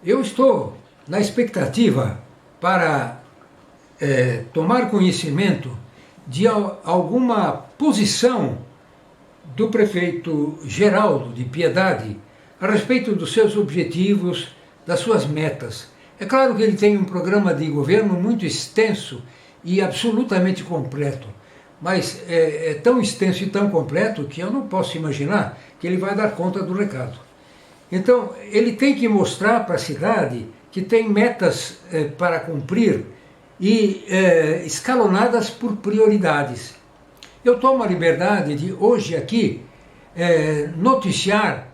Eu estou na expectativa para tomar conhecimento de alguma posição do prefeito Geraldo de Piedade a respeito dos seus objetivos, das suas metas. É claro que ele tem um programa de governo muito extenso e absolutamente completo, mas é tão extenso e tão completo que eu não posso imaginar que ele vai dar conta do recado. Então, ele tem que mostrar para a cidade que tem metas para cumprir e escalonadas por prioridades. Eu tomo a liberdade de hoje aqui noticiar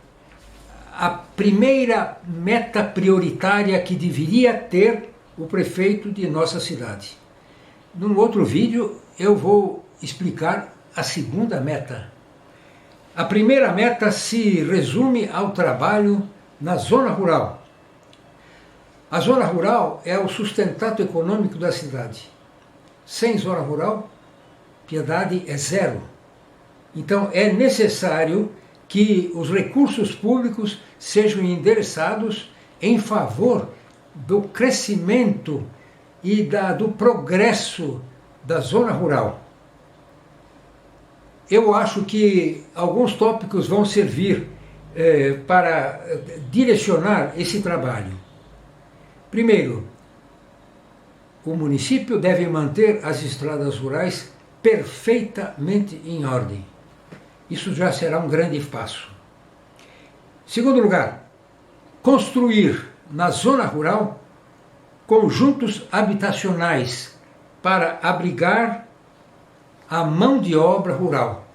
a primeira meta prioritária que deveria ter o prefeito de nossa cidade. Num outro vídeo eu vou explicar a segunda meta. A primeira meta se resume ao trabalho na zona rural. A zona rural é o sustentato econômico da cidade. Sem zona rural, Piedade é zero. Então é necessário que os recursos públicos sejam endereçados em favor do crescimento e do progresso da zona rural. Eu acho que alguns tópicos vão servir para direcionar esse trabalho. Primeiro, o município deve manter as estradas rurais perfeitamente em ordem. Isso já será um grande passo. Segundo lugar, construir na zona rural conjuntos habitacionais para abrigar a mão de obra rural.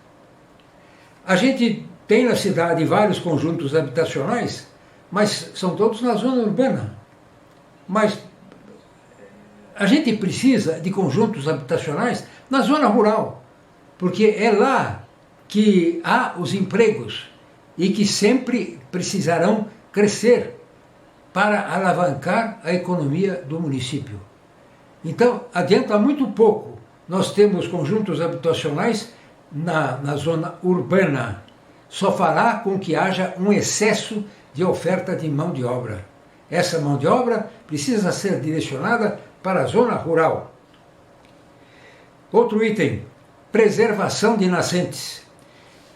A gente tem na cidade vários conjuntos habitacionais, mas são todos na zona urbana. Mas a gente precisa de conjuntos habitacionais na zona rural, porque é lá que há os empregos e que sempre precisarão crescer para alavancar a economia do município. Então, adianta muito pouco nós temos conjuntos habitacionais na zona urbana. Só fará com que haja um excesso de oferta de mão de obra. Essa mão de obra precisa ser direcionada para a zona rural. Outro item, preservação de nascentes.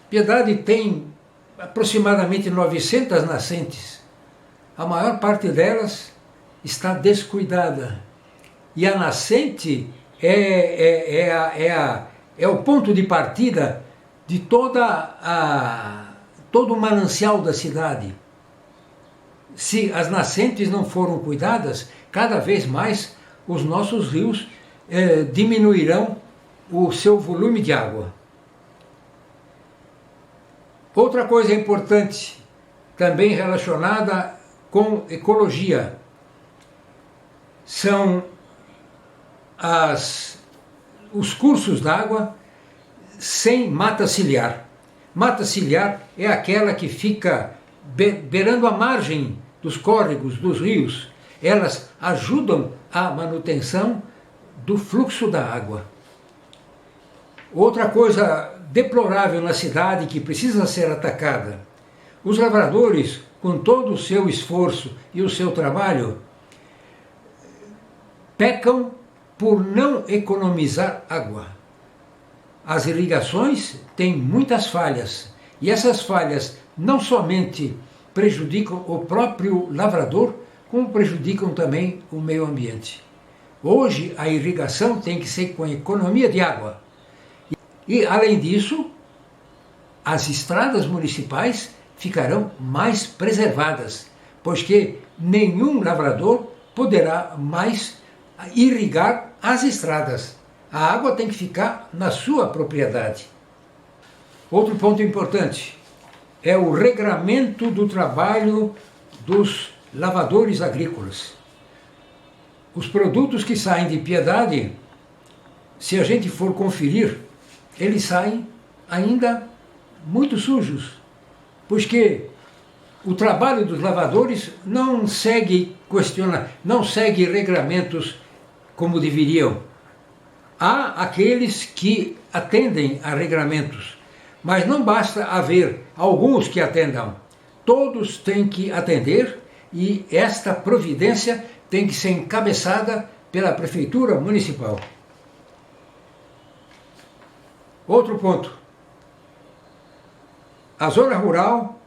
Piedade tem aproximadamente 900 nascentes. A maior parte delas está descuidada. E a nascente é o ponto de partida de todo o manancial da cidade. Se as nascentes não foram cuidadas, cada vez mais os nossos rios diminuirão o seu volume de água. Outra coisa importante, também relacionada com ecologia, são os cursos d'água sem mata ciliar. Mata ciliar é aquela que fica beirando a margem dos córregos, dos rios. Elas ajudam a manutenção do fluxo da água. Outra coisa deplorável na cidade que precisa ser atacada: os lavradores, com todo o seu esforço e o seu trabalho, pecam por não economizar água. As irrigações têm muitas falhas, e essas falhas não somente prejudicam o próprio lavrador, como prejudicam também o meio ambiente. Hoje a irrigação tem que ser com economia de água. E, além disso, as estradas municipais ficarão mais preservadas, pois que nenhum lavrador poderá mais irrigar as estradas. A água tem que ficar na sua propriedade. Outro ponto importante é o regramento do trabalho dos lavadores agrícolas. Os produtos que saem de Piedade, se a gente for conferir, eles saem ainda muito sujos, pois que o trabalho dos lavadores não segue regramentos como deveriam. Há aqueles que atendem a regramentos, mas não basta haver alguns que atendam. Todos têm que atender e esta providência tem que ser encabeçada pela Prefeitura Municipal. Outro ponto. A zona rural,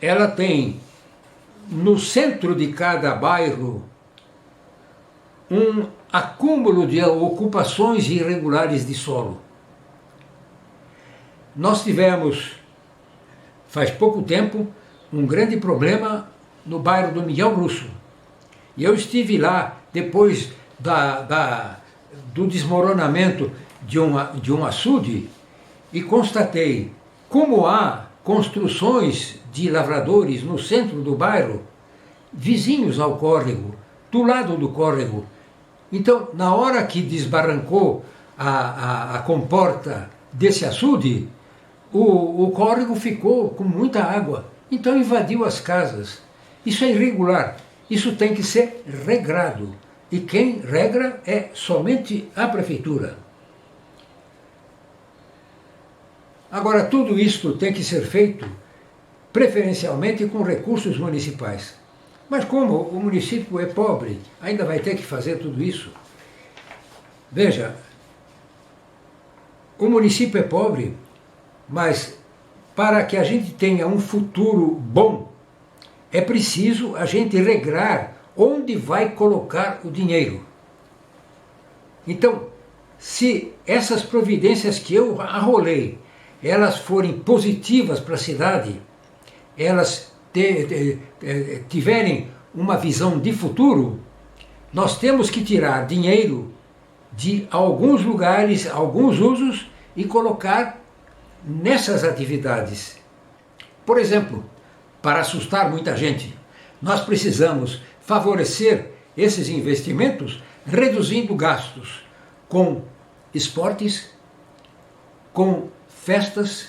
ela tem no centro de cada bairro um acúmulo de ocupações irregulares de solo. Nós tivemos, faz pouco tempo, um grande problema no bairro do Miguel Russo. E eu estive lá depois do desmoronamento de um açude e constatei como há construções de lavradores no centro do bairro, vizinhos ao córrego, do lado do córrego. Então, na hora que desbarrancou a comporta desse açude, o córrego ficou com muita água, então invadiu as casas. Isso é irregular, isso tem que ser regrado. E quem regra é somente a prefeitura. Agora, tudo isto tem que ser feito preferencialmente com recursos municipais. Mas como o município é pobre, ainda vai ter que fazer tudo isso? Veja, o município é pobre, mas para que a gente tenha um futuro bom, é preciso a gente regrar onde vai colocar o dinheiro. Então, se essas providências que eu arrolei, elas forem positivas para a cidade, elas tiverem uma visão de futuro, nós temos que tirar dinheiro de alguns lugares, alguns usos e colocar nessas atividades. Por exemplo, para assustar muita gente, nós precisamos favorecer esses investimentos reduzindo gastos com esportes, com festas,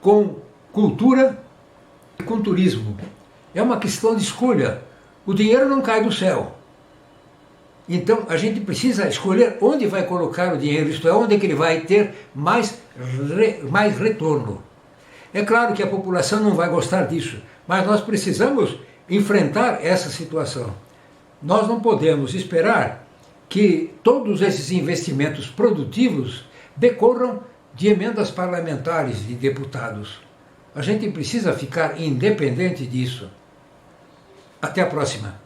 com cultura e com turismo. É uma questão de escolha. O dinheiro não cai do céu. Então a gente precisa escolher onde vai colocar o dinheiro, isto é, onde é que ele vai ter mais retorno. É claro que a população não vai gostar disso, mas nós precisamos enfrentar essa situação. Nós não podemos esperar que todos esses investimentos produtivos decorram de emendas parlamentares de deputados. A gente precisa ficar independente disso. Até a próxima.